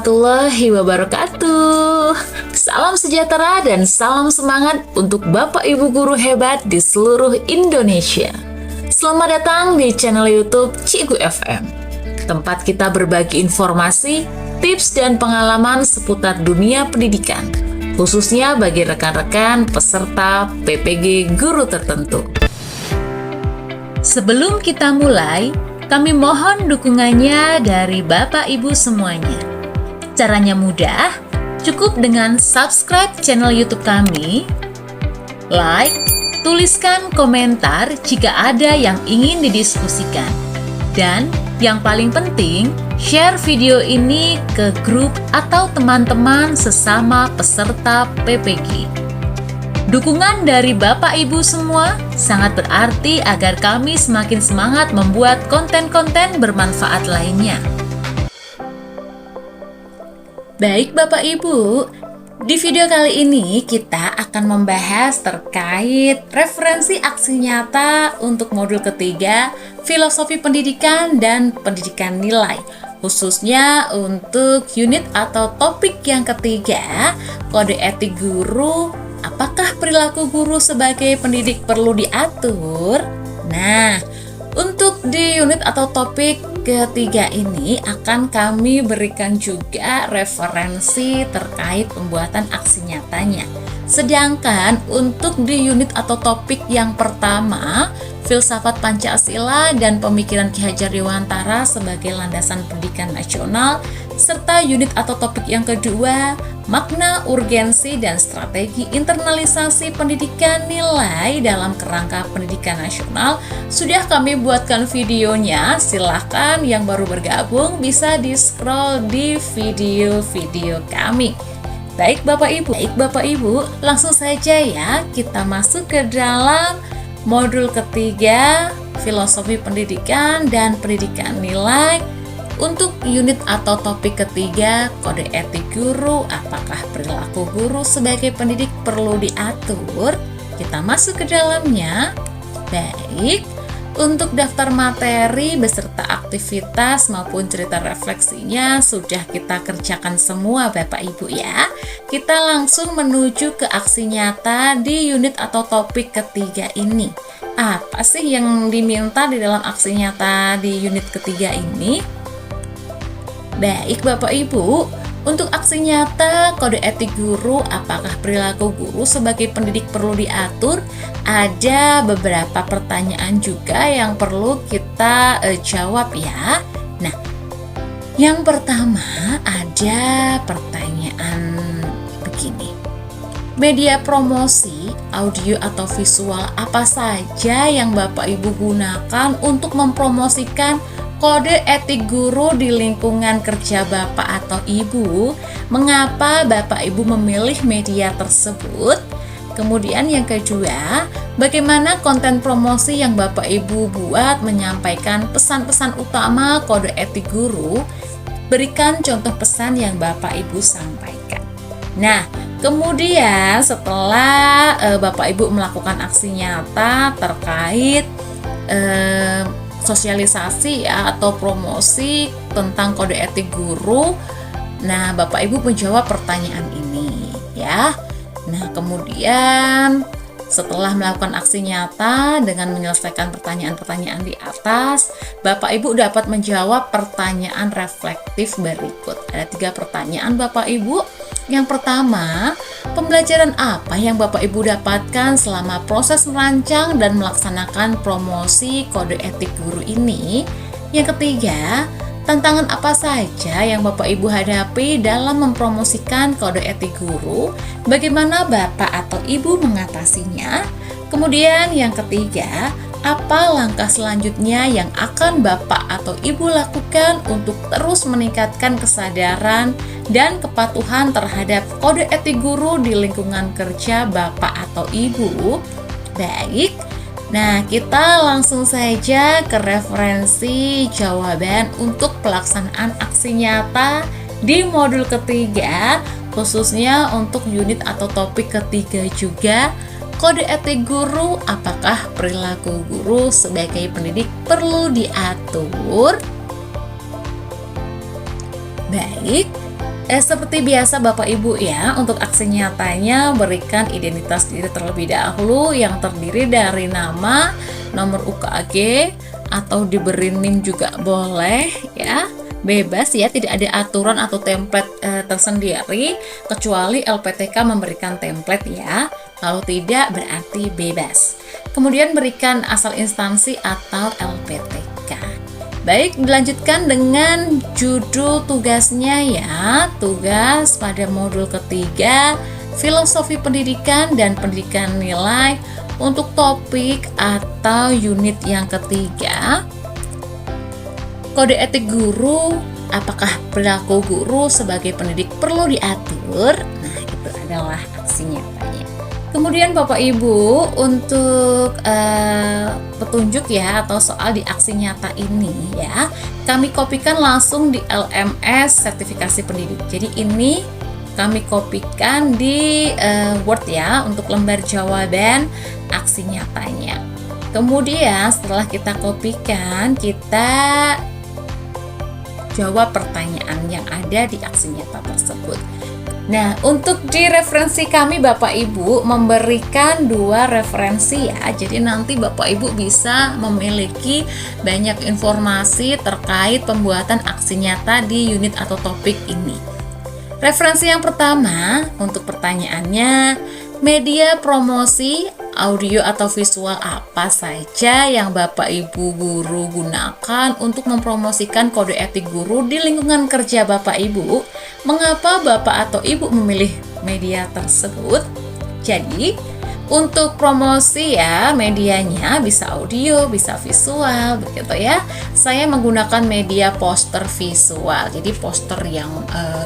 warahmatullahi wabarakatuh. Salam sejahtera dan salam semangat untuk Bapak Ibu guru hebat di seluruh Indonesia. Selamat datang di channel YouTube Cikgu FM, tempat kita berbagi informasi, tips dan pengalaman seputar dunia pendidikan, khususnya bagi rekan-rekan peserta PPG guru tertentu. Sebelum kita mulai, kami mohon dukungannya dari Bapak Ibu semuanya. Caranya mudah, cukup dengan subscribe channel YouTube kami, like, tuliskan komentar jika ada yang ingin didiskusikan, dan yang paling penting, share video ini ke grup atau teman-teman sesama peserta PPG. Dukungan dari Bapak Ibu semua sangat berarti agar kami semakin semangat membuat konten-konten bermanfaat lainnya. Baik Bapak Ibu, di video kali ini kita akan membahas terkait referensi aksi nyata untuk modul ketiga Filosofi Pendidikan dan Pendidikan Nilai, khususnya untuk unit atau topik yang ketiga, Kode Etik Guru. Apakah perilaku guru sebagai pendidik perlu diatur? Nah, untuk di unit atau topik ketiga ini akan kami berikan juga referensi terkait pembuatan aksi nyatanya. Sedangkan untuk di unit atau topik yang pertama, Filsafat Pancasila dan Pemikiran Ki Hajar Dewantara sebagai landasan pendidikan nasional, serta unit atau topik yang kedua, makna, urgensi, dan strategi internalisasi pendidikan nilai dalam kerangka pendidikan nasional, sudah kami buatkan videonya. Silahkan yang baru bergabung bisa di-scroll di video-video kami. Baik Bapak Ibu, langsung saja ya kita masuk ke dalam modul ketiga Filosofi Pendidikan dan Pendidikan Nilai. Untuk unit atau topik ketiga, Kode Etik Guru, apakah perilaku guru sebagai pendidik perlu diatur? Kita masuk ke dalamnya. Baik, untuk daftar materi beserta aktivitas maupun cerita refleksinya sudah kita kerjakan semua Bapak Ibu ya. Kita langsung menuju ke aksi nyata di unit atau topik ketiga ini. Apa sih yang diminta di dalam aksi nyata di unit ketiga ini? Baik Bapak Ibu, untuk aksi nyata Kode Etik Guru, apakah perilaku guru sebagai pendidik perlu diatur? Ada beberapa pertanyaan juga yang perlu kita jawab ya. Nah, yang pertama ada pertanyaan begini. Media promosi, audio atau visual apa saja yang Bapak Ibu gunakan untuk mempromosikan Kode Etik Guru di lingkungan kerja Bapak atau Ibu? Mengapa Bapak Ibu memilih media tersebut? Kemudian yang kedua, bagaimana konten promosi yang Bapak Ibu buat menyampaikan pesan-pesan utama Kode Etik Guru? Berikan contoh pesan yang Bapak Ibu sampaikan. Nah, kemudian setelah Bapak Ibu melakukan aksi nyata terkait sosialisasi ya, atau promosi tentang Kode Etik Guru, nah Bapak Ibu menjawab pertanyaan ini ya. Nah, kemudian setelah melakukan aksi nyata dengan menyelesaikan pertanyaan-pertanyaan di atas, Bapak Ibu dapat menjawab pertanyaan reflektif berikut. Ada 3 pertanyaan Bapak Ibu. Yang pertama, pembelajaran apa yang Bapak Ibu dapatkan selama proses merancang dan melaksanakan promosi Kode Etik Guru ini? Yang ketiga, tantangan apa saja yang Bapak Ibu hadapi dalam mempromosikan Kode Etik Guru? Bagaimana Bapak atau Ibu mengatasinya? Kemudian yang ketiga, apa langkah selanjutnya yang akan Bapak atau Ibu lakukan untuk terus meningkatkan kesadaran dan kepatuhan terhadap Kode Etik Guru di lingkungan kerja Bapak atau Ibu? Baik, nah kita langsung saja ke referensi jawaban untuk pelaksanaan aksi nyata di modul ketiga, khususnya untuk unit atau topik ketiga juga, Kode Etik Guru, apakah perilaku guru sebagai pendidik perlu diatur? Baik, Seperti biasa Bapak Ibu ya, untuk aksi nyatanya berikan identitas diri terlebih dahulu yang terdiri dari nama, nomor UKG, atau diberi NIM juga boleh ya. Bebas ya, tidak ada aturan atau template tersendiri kecuali LPTK memberikan template ya. Kalau tidak berarti bebas. Kemudian berikan asal instansi atau LPTK. Baik, dilanjutkan dengan judul tugasnya ya. Tugas pada modul ketiga, Filosofi Pendidikan dan Pendidikan Nilai untuk topik atau unit yang ketiga. Kode etik guru, apakah perilaku guru sebagai pendidik perlu diatur? Nah, itu adalah aksi nyatanya. Kemudian Bapak Ibu, untuk petunjuk ya atau soal di aksi nyata ini ya, kami kopikan langsung di LMS sertifikasi pendidik. Jadi ini kami kopikan di Word ya untuk lembar jawaban aksi nyatanya. Kemudian setelah kita kopikan, kita jawab pertanyaan yang ada di aksi nyata tersebut. Nah, untuk di referensi kami Bapak Ibu memberikan 2 referensi ya. Jadi nanti Bapak Ibu bisa memiliki banyak informasi terkait pembuatan aksi nyata di unit atau topik ini. Referensi yang pertama untuk pertanyaannya, media promosi audio atau visual apa saja yang Bapak Ibu guru gunakan untuk mempromosikan kode etik guru di lingkungan kerja Bapak Ibu? Mengapa Bapak atau Ibu memilih media tersebut? Jadi, untuk promosi ya, medianya bisa audio, bisa visual, begitu ya. Saya menggunakan media poster visual, jadi poster yang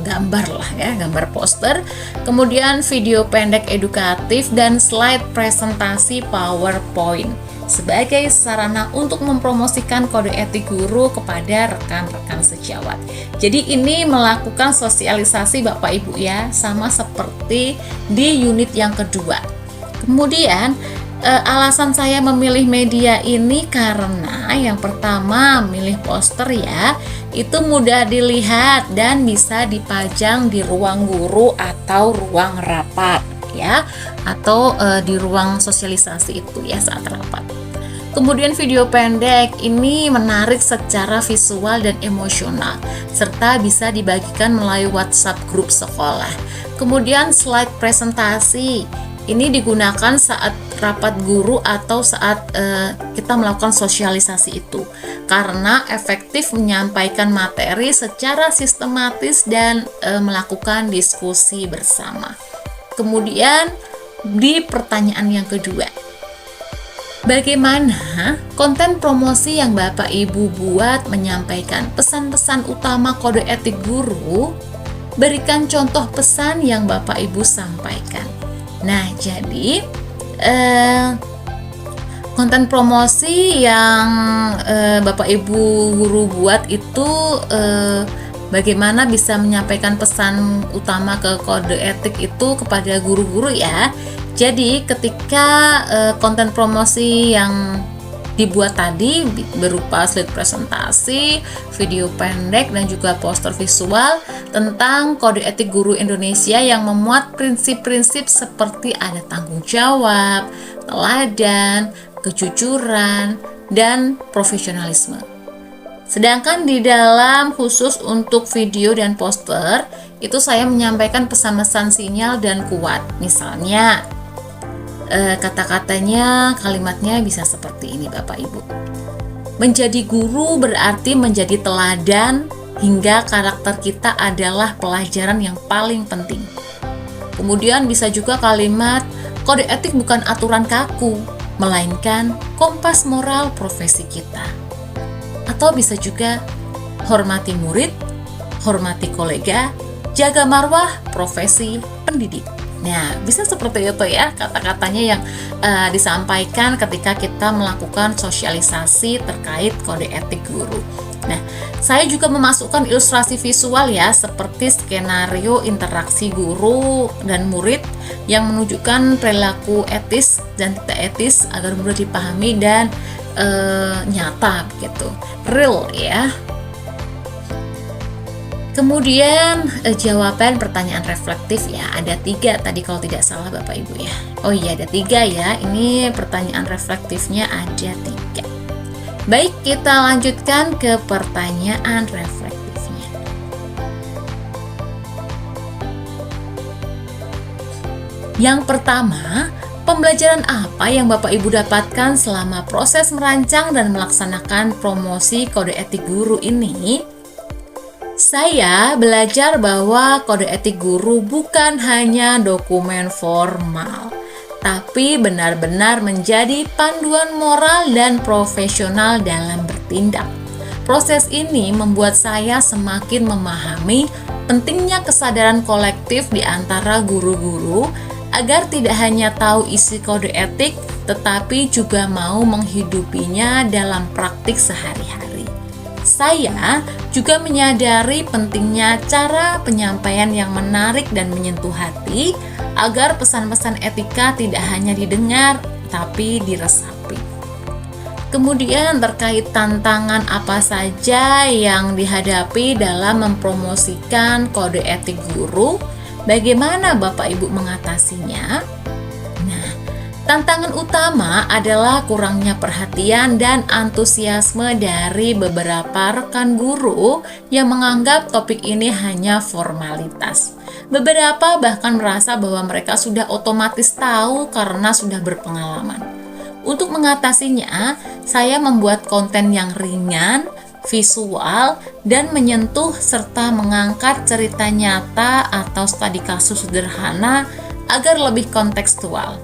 gambar lah ya, gambar poster. Kemudian video pendek edukatif dan slide presentasi PowerPoint sebagai sarana untuk mempromosikan kode etik guru kepada rekan-rekan sejawat. Jadi ini melakukan sosialisasi Bapak Ibu ya, sama seperti di unit yang kedua. Kemudian alasan saya memilih media ini karena yang pertama milih poster ya, itu mudah dilihat dan bisa dipajang di ruang guru atau ruang rapat ya, atau di ruang sosialisasi itu ya saat rapat. Kemudian video pendek ini menarik secara visual dan emosional serta bisa dibagikan melalui WhatsApp grup sekolah. Kemudian slide presentasi ini digunakan saat rapat guru atau saat kita melakukan sosialisasi itu karena efektif menyampaikan materi secara sistematis dan melakukan diskusi bersama. Kemudian di pertanyaan yang kedua, bagaimana konten promosi yang Bapak Ibu buat menyampaikan pesan-pesan utama kode etik guru? Berikan contoh pesan yang Bapak Ibu sampaikan. Nah, jadi konten promosi yang Bapak Ibu guru buat itu bagaimana bisa menyampaikan pesan utama ke kode etik itu kepada guru-guru ya. Jadi ketika konten promosi yang dibuat tadi berupa slide presentasi, video pendek, dan juga poster visual tentang kode etik guru Indonesia yang memuat prinsip-prinsip seperti ada tanggung jawab, teladan, kejujuran, dan profesionalisme. Sedangkan di dalam khusus untuk video dan poster, itu saya menyampaikan pesan-pesan sinyal dan kuat. Misalnya, kata-katanya, kalimatnya bisa seperti ini Bapak Ibu. Menjadi guru berarti menjadi teladan hingga karakter kita adalah pelajaran yang paling penting. Kemudian bisa juga kalimat, kode etik bukan aturan kaku, melainkan kompas moral profesi kita. Atau bisa juga, hormati murid, hormati kolega, jaga marwah profesi pendidik. Nah, bisa seperti itu ya kata-katanya yang disampaikan ketika kita melakukan sosialisasi terkait kode etik guru. Nah, saya juga memasukkan ilustrasi visual ya, seperti skenario interaksi guru dan murid yang menunjukkan perilaku etis dan tidak etis agar mudah dipahami dan nyata begitu, real ya. Kemudian jawaban pertanyaan reflektif ya, ada 3 tadi kalau tidak salah Bapak Ibu ya. Oh iya, ada 3 ya, ini pertanyaan reflektifnya ada 3. Baik, kita lanjutkan ke pertanyaan reflektifnya. Yang pertama, pembelajaran apa yang Bapak Ibu dapatkan selama proses merancang dan melaksanakan promosi kode etik guru ini? Saya belajar bahwa kode etik guru bukan hanya dokumen formal, tapi benar-benar menjadi panduan moral dan profesional dalam bertindak. Proses ini membuat saya semakin memahami pentingnya kesadaran kolektif di antara guru-guru agar tidak hanya tahu isi kode etik, tetapi juga mau menghidupinya dalam praktik sehari-hari. Saya juga menyadari pentingnya cara penyampaian yang menarik dan menyentuh hati agar pesan-pesan etika tidak hanya didengar, tapi diresapi. Kemudian terkait tantangan apa saja yang dihadapi dalam mempromosikan kode etik guru, bagaimana Bapak Ibu mengatasinya? Nah, tantangan utama adalah kurangnya perhatian dan antusiasme dari beberapa rekan guru yang menganggap topik ini hanya formalitas. Beberapa bahkan merasa bahwa mereka sudah otomatis tahu karena sudah berpengalaman. Untuk mengatasinya, saya membuat konten yang ringan, visual, dan menyentuh serta mengangkat cerita nyata atau studi kasus sederhana agar lebih kontekstual.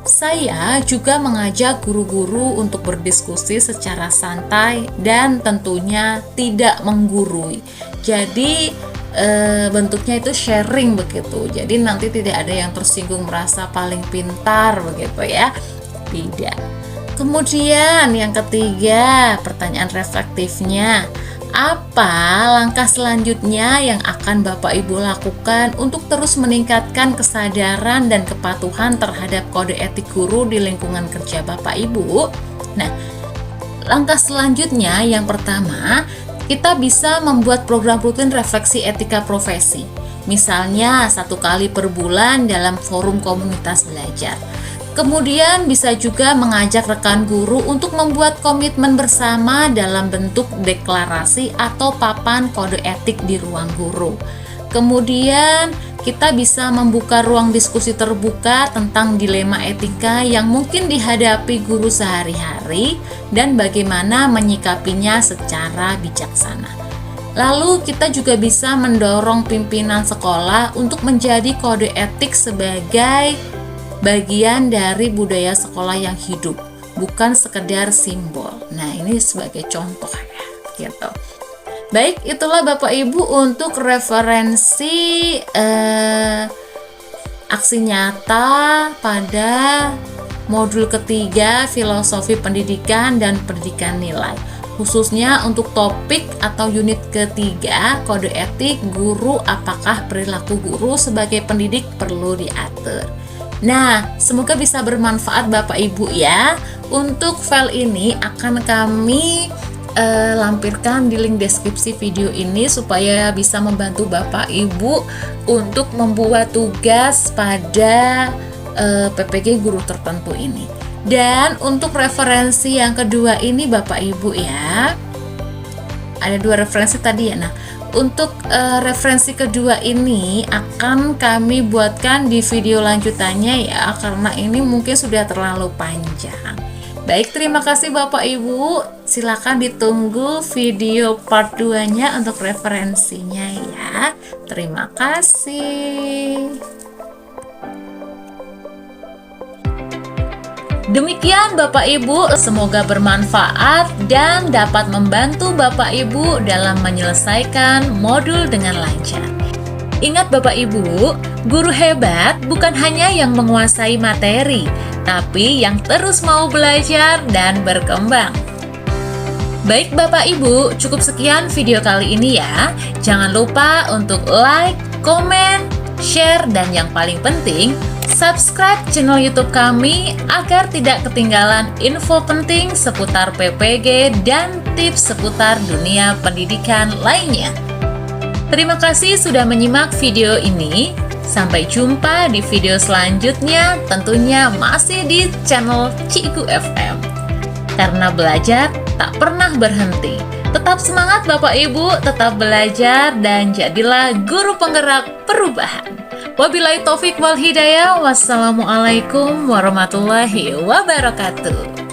Saya juga mengajak guru-guru untuk berdiskusi secara santai dan tentunya tidak menggurui. Jadi bentuknya itu sharing begitu. Jadi nanti tidak ada yang tersinggung merasa paling pintar begitu ya. Tidak. Kemudian yang ketiga, pertanyaan reflektifnya. Apa langkah selanjutnya yang akan Bapak Ibu lakukan untuk terus meningkatkan kesadaran dan kepatuhan terhadap kode etik guru di lingkungan kerja Bapak Ibu? Nah, langkah selanjutnya yang pertama, kita bisa membuat program rutin refleksi etika profesi. Misalnya 1 kali per bulan dalam forum komunitas belajar. Kemudian bisa juga mengajak rekan guru untuk membuat komitmen bersama dalam bentuk deklarasi atau papan kode etik di ruang guru. Kemudian kita bisa membuka ruang diskusi terbuka tentang dilema etika yang mungkin dihadapi guru sehari-hari dan bagaimana menyikapinya secara bijaksana. Lalu kita juga bisa mendorong pimpinan sekolah untuk menjadi kode etik sebagai bagian dari budaya sekolah yang hidup, bukan sekedar simbol. Nah, ini sebagai contoh ya, gitu. Baik, itulah Bapak Ibu untuk referensi aksi nyata pada modul ketiga Filosofi Pendidikan dan Pendidikan Nilai. Khususnya untuk topik atau unit ketiga, kode etik guru, apakah perilaku guru sebagai pendidik perlu diatur. Nah, semoga bisa bermanfaat Bapak Ibu ya. Untuk file ini akan kami lampirkan di link deskripsi video ini supaya bisa membantu Bapak Ibu untuk membuat tugas pada PPG guru tertentu ini. Dan untuk referensi yang kedua ini Bapak Ibu ya, ada 2 referensi tadi ya. Nah, untuk referensi kedua ini akan kami buatkan di video lanjutannya ya, karena ini mungkin sudah terlalu panjang. Baik, terima kasih Bapak Ibu. Silakan ditunggu video part 2-nya untuk referensinya ya. Terima kasih. Demikian Bapak Ibu, semoga bermanfaat dan dapat membantu Bapak Ibu dalam menyelesaikan modul dengan lancar. Ingat Bapak Ibu, guru hebat bukan hanya yang menguasai materi, tapi yang terus mau belajar dan berkembang. Baik Bapak Ibu, cukup sekian video kali ini ya. Jangan lupa untuk like, komen, share, dan yang paling penting, subscribe channel YouTube kami agar tidak ketinggalan info penting seputar PPG dan tips seputar dunia pendidikan lainnya. Terima kasih sudah menyimak video ini. Sampai jumpa di video selanjutnya, tentunya masih di channel Cikgu FM. Karena belajar tak pernah berhenti. Tetap semangat Bapak Ibu, tetap belajar dan jadilah guru penggerak perubahan. Wabillahi taufik wal hidayah. Wassalamualaikum warahmatullahi wabarakatuh.